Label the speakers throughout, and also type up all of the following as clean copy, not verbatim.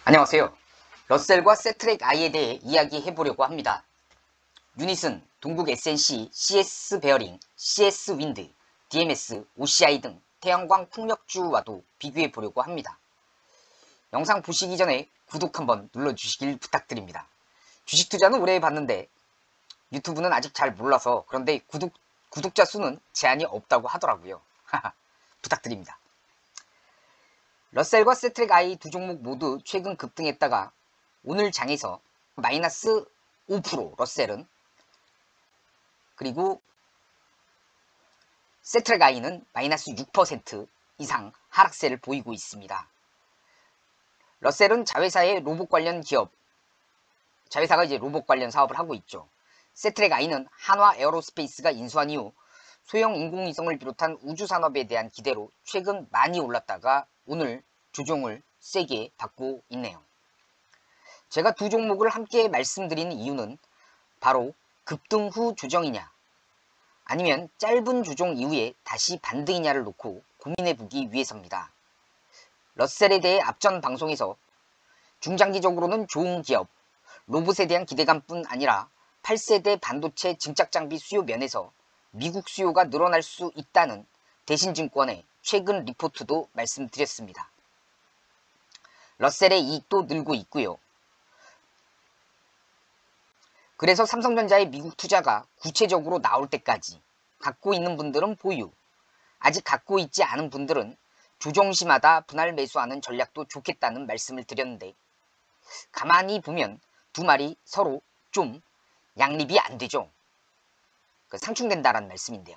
Speaker 1: 안녕하세요. 러셀과 세트랙 I에 대해 이야기해보려고 합니다. 유닛은 동국 SNC, CS 베어링, CS 윈드, DMS, OCI 등 태양광 풍력주와도 비교해보려고 합니다. 영상 보시기 전에 구독 한번 눌러주시길 부탁드립니다. 주식 투자는 오래 해봤는데 유튜브는 아직 잘 몰라서 그런데 구독자 수는 제한이 없다고 하더라고요. 부탁드립니다. 러셀과 세트랙 I 두 종목 모두 최근 급등했다가 오늘 장에서 마이너스 5% 러셀은, 그리고 세트랙 I는 마이너스 6% 이상 하락세를 보이고 있습니다. 러셀은 자회사의 로봇 관련 기업, 자회사가 이제 로봇 관련 사업을 하고 있죠. 세트랙 I는 한화 에어로스페이스가 인수한 이후 소형 인공위성을 비롯한 우주산업에 대한 기대로 최근 많이 올랐다가 오늘 조정을 세게 받고 있네요. 제가 두 종목을 함께 말씀드리는 이유는 바로 급등 후 조정이냐 아니면 짧은 조정 이후에 다시 반등이냐를 놓고 고민해보기 위해서입니다. 러셀에 대해 앞전 방송에서 중장기적으로는 좋은 기업, 로봇에 대한 기대감뿐 아니라 8세대 반도체 증착장비 수요 면에서 미국 수요가 늘어날 수 있다는 대신증권의 최근 리포트도 말씀드렸습니다. 러셀의 이익도 늘고 있고요. 그래서 삼성전자의 미국 투자가 구체적으로 나올 때까지 갖고 있는 분들은 보유, 아직 갖고 있지 않은 분들은 조정시마다 분할 매수하는 전략도 좋겠다는 말씀을 드렸는데, 가만히 보면 두 말이 서로 좀 양립이 안 되죠. 상충된다라는 말씀인데요.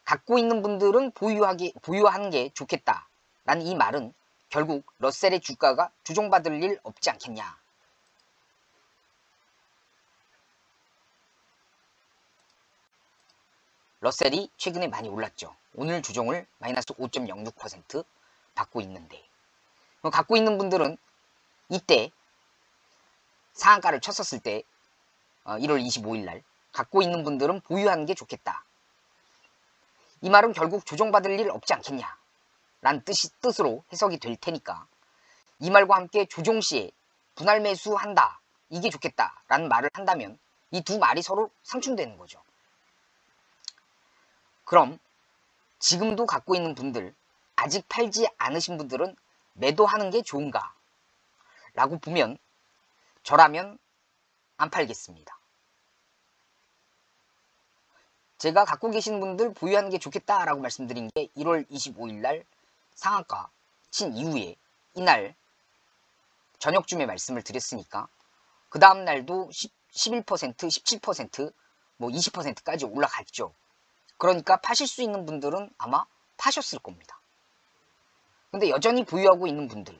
Speaker 1: 갖고 있는 분들은 보유하는 게 좋겠다라는 이 말은 결국 러셀의 주가가 조정받을 일 없지 않겠냐. 러셀이 최근에 많이 올랐죠. 오늘 조정을 마이너스 5.06% 받고 있는데, 갖고 있는 분들은 이때 상한가를 쳤었을 때 1월 25일 날 갖고 있는 분들은 보유하는 게 좋겠다. 이 말은 결국 조정받을 일 없지 않겠냐 라는 뜻으로 해석이 될 테니까, 이 말과 함께 조정 시에 분할 매수한다, 이게 좋겠다 라는 말을 한다면 이 두 말이 서로 상충되는 거죠. 그럼 지금도 갖고 있는 분들, 아직 팔지 않으신 분들은 매도하는 게 좋은가 라고 보면 저라면 안 팔겠습니다. 제가 갖고 계신 분들 보유하는 게 좋겠다라고 말씀드린 게 1월 25일 날 상한가 친 이후에 이날 저녁쯤에 말씀을 드렸으니까 그 다음 날도 11%, 17%, 뭐 20%까지 올라갔죠. 그러니까 파실 수 있는 분들은 아마 파셨을 겁니다. 근데 여전히 보유하고 있는 분들,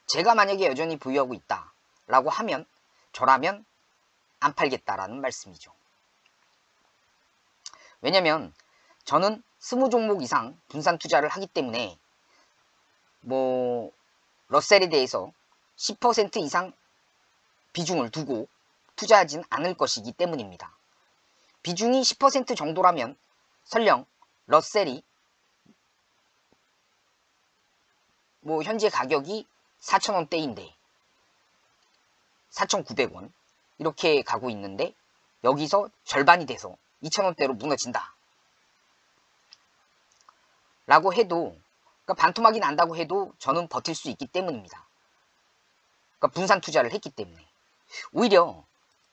Speaker 1: 제가 만약에 여전히 보유하고 있다라고 하면 저라면 안 팔겠다라는 말씀이죠. 왜냐면 저는 20종목 이상 분산 투자를 하기 때문에 러셀에 대해서 10% 이상 비중을 두고 투자하진 않을 것이기 때문입니다. 비중이 10% 정도라면 설령 러셀이 현재 가격이 4,000원대인데 4,900원 이렇게 가고 있는데 여기서 절반이 돼서 2,000원대로 무너진다 라고 해도, 그러니까 반토막이 난다고 해도 저는 버틸 수 있기 때문입니다. 그러니까 분산 투자를 했기 때문에 오히려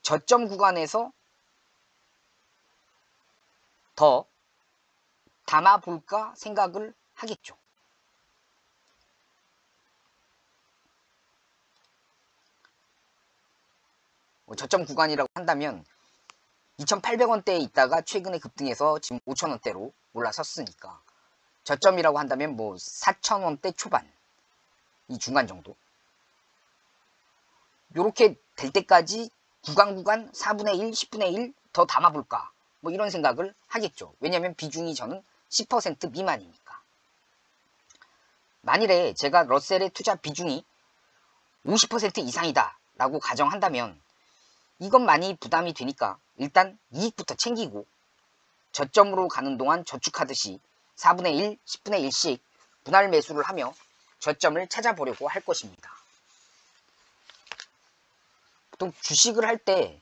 Speaker 1: 저점 구간에서 더 담아볼까 생각을 하겠죠. 저점 구간이라고 한다면 2,800원대에 있다가 최근에 급등해서 지금 5,000원대로 올라섰으니까 저점이라고 한다면 4,000원대 초반, 이 중간 정도, 요렇게 될 때까지 구간 4분의 1, 10분의 1 더 담아볼까 이런 생각을 하겠죠. 왜냐면 비중이 저는 10% 미만이니까. 만일에 제가 러셀의 투자 비중이 50% 이상이다 라고 가정한다면 이건 많이 부담이 되니까 일단 이익부터 챙기고 저점으로 가는 동안 저축하듯이 4분의 1, 10분의 1씩 분할 매수를 하며 저점을 찾아보려고 할 것입니다. 보통 주식을 할 때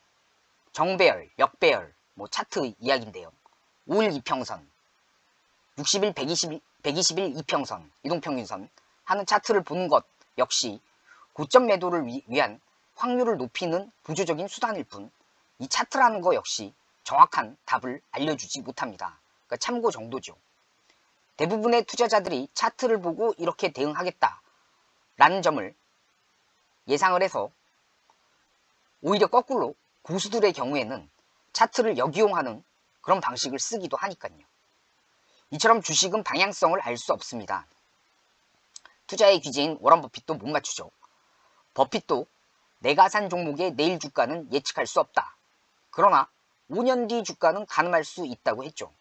Speaker 1: 정배열, 역배열, 뭐 차트 이야기인데요. 5일 이평선, 60일, 120일 이평선, 이동평균선 하는 차트를 보는 것 역시 고점 매도를 위한 확률을 높이는 보조적인 수단일 뿐, 이 차트라는 거 역시 정확한 답을 알려주지 못합니다. 그러니까 참고 정도죠. 대부분의 투자자들이 차트를 보고 이렇게 대응하겠다라는 점을 예상을 해서 오히려 거꾸로 고수들의 경우에는 차트를 역이용하는 그런 방식을 쓰기도 하니까요. 이처럼 주식은 방향성을 알 수 없습니다. 투자의 귀재인 워런 버핏도 못 맞추죠. 버핏도 내가 산 종목의 내일 주가는 예측할 수 없다. 그러나 5년 뒤 주가는 가늠할 수 있다고 했죠.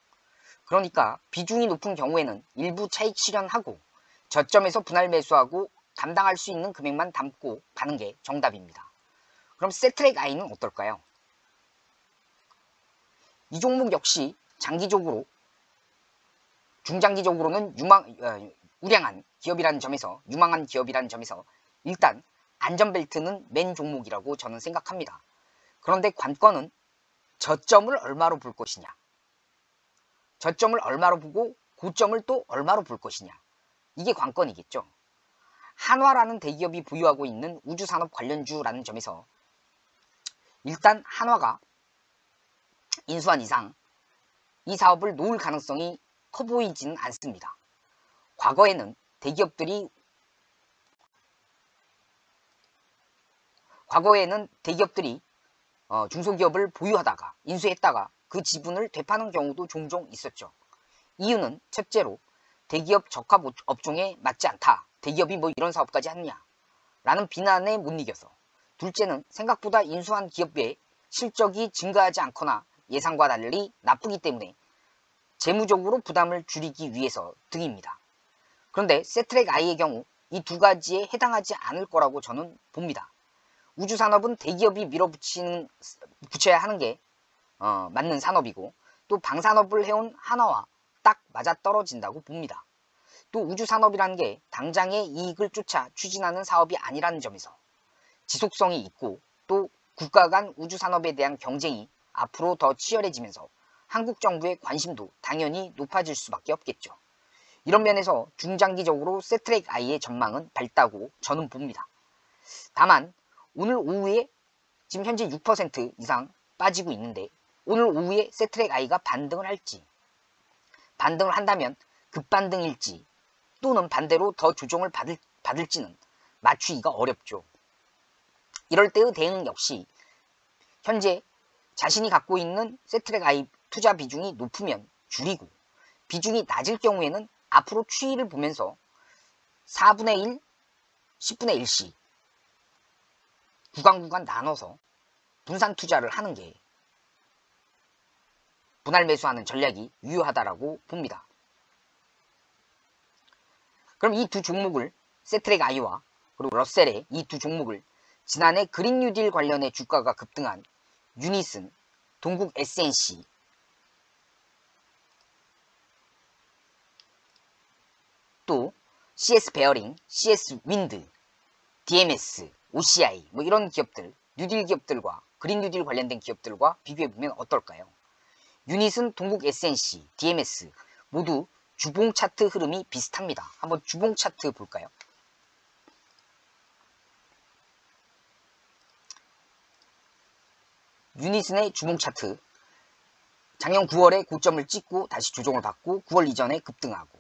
Speaker 1: 그러니까 비중이 높은 경우에는 일부 차익 실현하고 저점에서 분할 매수하고 감당할 수 있는 금액만 담고 가는 게 정답입니다. 그럼 세트랙 I는 어떨까요? 이 종목 역시 장기적으로, 중장기적으로는 우량한 기업이라는 점에서, 유망한 기업이라는 점에서 일단 안전벨트는 맨 종목이라고 저는 생각합니다. 그런데 관건은 저점을 얼마로 볼 것이냐, 저점을 얼마로 보고 고점을 또 얼마로 볼 것이냐, 이게 관건이겠죠. 한화라는 대기업이 보유하고 있는 우주산업 관련주라는 점에서 일단 한화가 인수한 이상 이 사업을 놓을 가능성이 커 보이지는 않습니다. 과거에는 대기업들이 중소기업을 보유하다가 인수했다가 그 지분을 되파는 경우도 종종 있었죠. 이유는 첫째로 대기업 적합 업종에 맞지 않다. 대기업이 뭐 이런 사업까지 하느냐 라는 비난에 못 이겨서, 둘째는 생각보다 인수한 기업의 실적이 증가하지 않거나 예상과 달리 나쁘기 때문에 재무적으로 부담을 줄이기 위해서 등입니다. 그런데 세트랙 I의 경우 이 두 가지에 해당하지 않을 거라고 저는 봅니다. 우주산업은 대기업이 밀어붙여야 하는 게 맞는 산업이고, 또 방산업을 해온 한화와 딱 맞아떨어진다고 봅니다. 또 우주산업이라는 게 당장의 이익을 쫓아 추진하는 사업이 아니라는 점에서 지속성이 있고, 또 국가 간 우주산업에 대한 경쟁이 앞으로 더 치열해지면서 한국 정부의 관심도 당연히 높아질 수밖에 없겠죠. 이런 면에서 중장기적으로 세트랙 I의 전망은 밝다고 저는 봅니다. 다만 오늘 오후에 지금 현재 6% 이상 빠지고 있는데, 오늘 오후에 세트랙 I가 반등을 할지, 반등을 한다면 급반등일지, 또는 반대로 더 조정을 받을지는 맞추기가 어렵죠. 이럴 때의 대응 역시 현재 자신이 갖고 있는 세트랙 I 투자 비중이 높으면 줄이고, 비중이 낮을 경우에는 앞으로 추이를 보면서 4분의 1, 10분의 1씩 구간 나눠서 분산 투자를 하는 게 분할 매수하는 전략이 유효하다라고 봅니다. 그럼 이 두 종목을, 세트랙 I와 그리고 러셀의 이 두 종목을 지난해 그린 뉴딜 관련해 주가가 급등한 유니슨, 동국 SNC, 또 CS 베어링, CS 윈드, DMS, OCI 뭐 이런 기업들, 뉴딜 기업들과 그린 뉴딜 관련된 기업들과 비교해보면 어떨까요? 유닛은 동국 SNC, DMS 모두 주봉 차트 흐름이 비슷합니다. 한번 주봉 차트 볼까요? 유닛의 주봉 차트, 작년 9월에 고점을 찍고 다시 조정을 받고 9월 이전에 급등하고,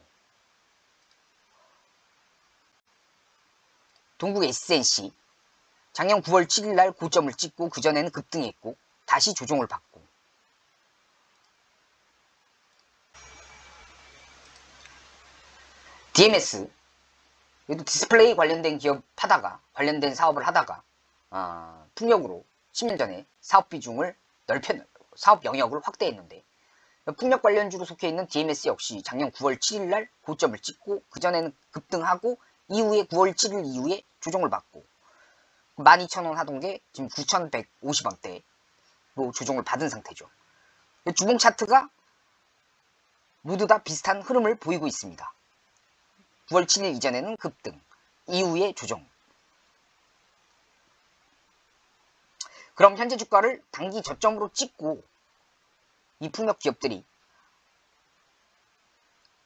Speaker 1: 동국 SNC 작년 9월 7일날 고점을 찍고 그전에는 급등했고 다시 조정을 받고, DMS 얘도 디스플레이 관련된 기업 하다가, 관련된 사업을 하다가 풍력으로 10년 전에 사업 비중을 사업 영역을 확대했는데, 풍력 관련주로 속해 있는 DMS 역시 작년 9월 7일날 고점을 찍고 그전에는 급등하고 이후에 9월 7일 이후에 조정을 받고 12,000원 하던 게 지금 9,150원대로 조정을 받은 상태죠. 주봉 차트가 모두 다 비슷한 흐름을 보이고 있습니다. 9월 7일 이전에는 급등, 이후에 조정. 그럼 현재 주가를 단기 저점으로 찍고 이 풍력 기업들이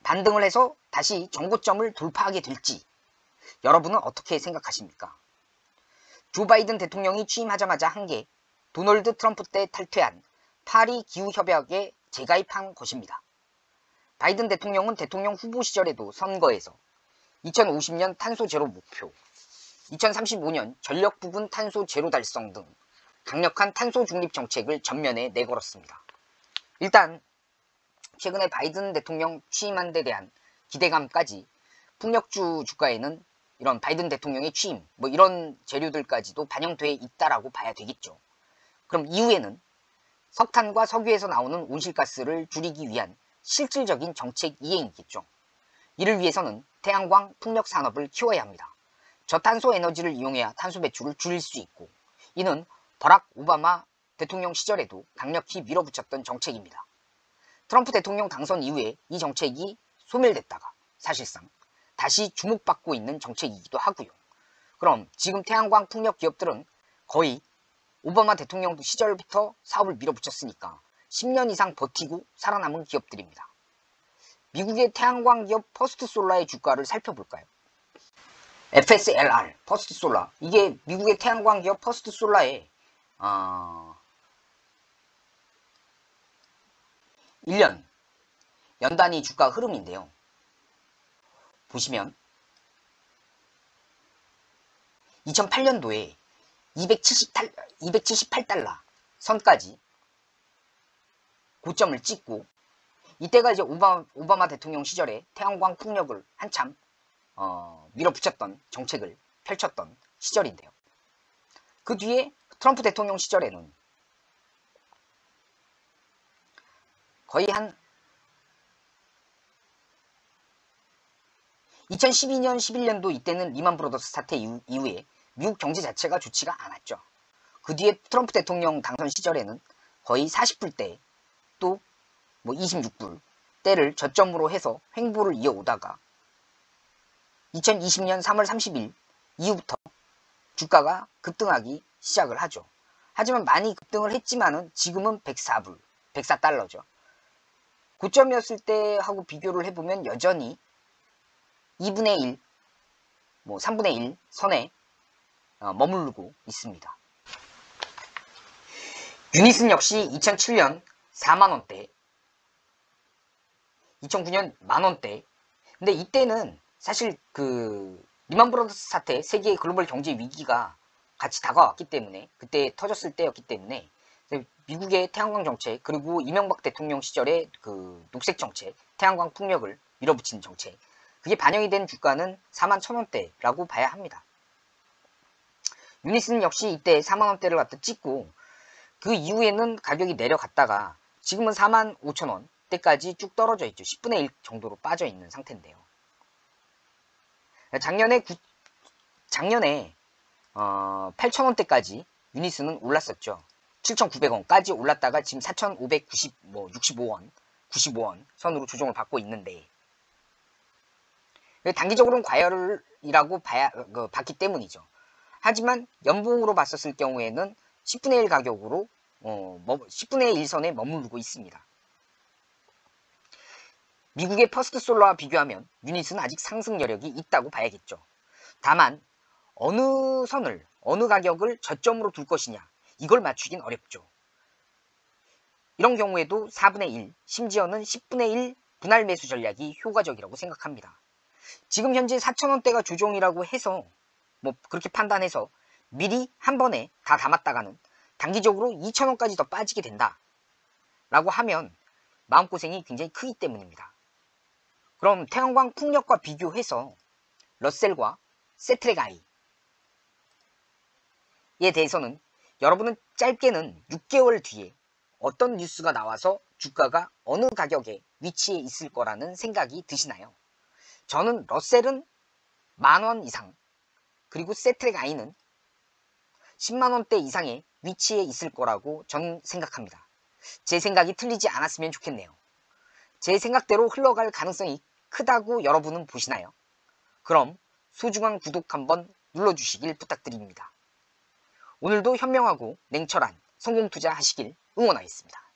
Speaker 1: 반등을 해서 다시 정고점을 돌파하게 될지 여러분은 어떻게 생각하십니까? 조 바이든 대통령이 취임하자마자 한 게 도널드 트럼프 때 탈퇴한 파리 기후협약에 재가입한 것입니다. 바이든 대통령은 대통령 후보 시절에도 선거에서 2050년 탄소 제로 목표, 2035년 전력 부분 탄소 제로 달성 등 강력한 탄소 중립 정책을 전면에 내걸었습니다. 일단 최근에 바이든 대통령 취임한 데 대한 기대감까지 풍력주 주가에는 이런 바이든 대통령의 취임, 이런 재료들까지도 반영돼 있다라고 봐야 되겠죠. 그럼 이후에는 석탄과 석유에서 나오는 온실가스를 줄이기 위한 실질적인 정책 이행이겠죠. 이를 위해서는 태양광, 풍력 산업을 키워야 합니다. 저탄소 에너지를 이용해야 탄소 배출을 줄일 수 있고, 이는 버락 오바마 대통령 시절에도 강력히 밀어붙였던 정책입니다. 트럼프 대통령 당선 이후에 이 정책이 소멸됐다가 사실상 다시 주목받고 있는 정책이기도 하고요. 그럼 지금 태양광 풍력 기업들은 거의 오바마 대통령 시절부터 사업을 밀어붙였으니까 10년 이상 버티고 살아남은 기업들입니다. 미국의 태양광 기업 퍼스트솔라의 주가를 살펴볼까요? FSLR, 퍼스트솔라. 이게 미국의 태양광 기업 퍼스트솔라의 1년 연단위 주가 흐름인데요. 보시면 2008년도에 278달러 선까지 고점을 찍고, 이때가 이제 오바마 대통령 시절에 태양광 풍력을 한참 밀어붙였던 정책을 펼쳤던 시절인데요. 그 뒤에 트럼프 대통령 시절에는 거의 한 2012년, 11년도 이때는 리만 브로더스 사태 이후에 미국 경제 자체가 좋지가 않았죠. 그 뒤에 트럼프 대통령 당선 시절에는 거의 40불대 또 26불 대를 저점으로 해서 횡보를 이어오다가 2020년 3월 30일 이후부터 주가가 급등하기 시작을 하죠. 하지만 많이 급등을 했지만은 지금은 104불, 104달러죠. 고점이었을 때하고 비교를 해보면 여전히 2분의 1, 3분의 1 선에 머무르고 있습니다. 유닛은 역시 2007년 4만원대, 2009년 만원대. 근데 이때는 사실 그 리만 브로더스 사태, 세계의 글로벌 경제 위기가 같이 다가왔기 때문에, 그때 터졌을 때였기 때문에 미국의 태양광 정책, 그리고 이명박 대통령 시절의 그 녹색 정책, 태양광 풍력을 밀어붙이는 정책, 그게 반영이 된 주가는 41,000원대라고 봐야 합니다. 유닛은 역시 이때 4만원대를 갖다 찍고, 그 이후에는 가격이 내려갔다가 지금은 45,000원대까지 쭉 떨어져 있죠. 10분의 1 정도로 빠져 있는 상태인데요. 작년에 8,000원대까지 유닛은 올랐었죠. 7,900원까지 올랐다가 지금 4,565원, 95원 선으로 조정을 받고 있는데, 단기적으로는 과열이라고 봤기 때문이죠. 하지만 연봉으로 봤었을 경우에는 10분의 1 가격으로 10분의 1 선에 머무르고 있습니다. 미국의 퍼스트솔라와 비교하면 유닛은 아직 상승 여력이 있다고 봐야겠죠. 다만 어느 선을, 어느 가격을 저점으로 둘 것이냐, 이걸 맞추긴 어렵죠. 이런 경우에도 4분의 1, 심지어는 10분의 1 분할 매수 전략이 효과적이라고 생각합니다. 지금 현재 4,000원대가 조정이라고 해서 그렇게 판단해서 미리 한 번에 다 담았다가는 단기적으로 2,000원까지 더 빠지게 된다 라고 하면 마음고생이 굉장히 크기 때문입니다. 그럼 태양광 풍력과 비교해서 러셀과 세트렉 I에 대해서는 여러분은 짧게는 6개월 뒤에 어떤 뉴스가 나와서 주가가 어느 가격에 위치해 있을 거라는 생각이 드시나요? 저는 러셀은 10,000원 이상, 그리고 세트렉 I는 10만원대 이상에 위치해 있을 거라고 저는 생각합니다. 제 생각이 틀리지 않았으면 좋겠네요. 제 생각대로 흘러갈 가능성이 크다고 여러분은 보시나요? 그럼 소중한 구독 한번 눌러주시길 부탁드립니다. 오늘도 현명하고 냉철한 성공 투자 하시길 응원하겠습니다.